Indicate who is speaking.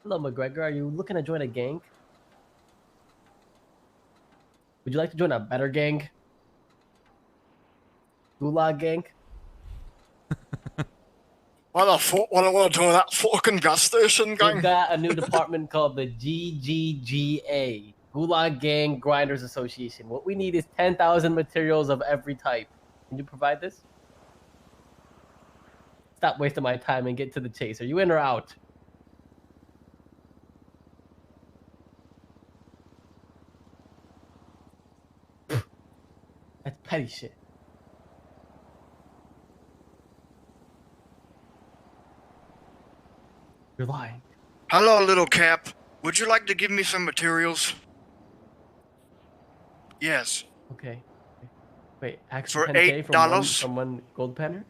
Speaker 1: Hello, McGregor. Are you looking to join a gang? Would you like to join a better gang? Gulag gang?
Speaker 2: Why the fuck would I want to join that fucking gas station,
Speaker 1: We've
Speaker 2: gang?
Speaker 1: got a new department called the GGGA, Gulag Gang Grinders Association. What we need is 10,000 materials of every type. Can you provide this? Stop wasting my time and get to the chase. Are you in or out? That's petty shit. You're lying.
Speaker 2: Hello, little cap. Would you like to give me some materials? Yes.
Speaker 1: Okay. Wait, ask
Speaker 2: For
Speaker 1: for 10K
Speaker 2: $8?
Speaker 1: from one gold penner?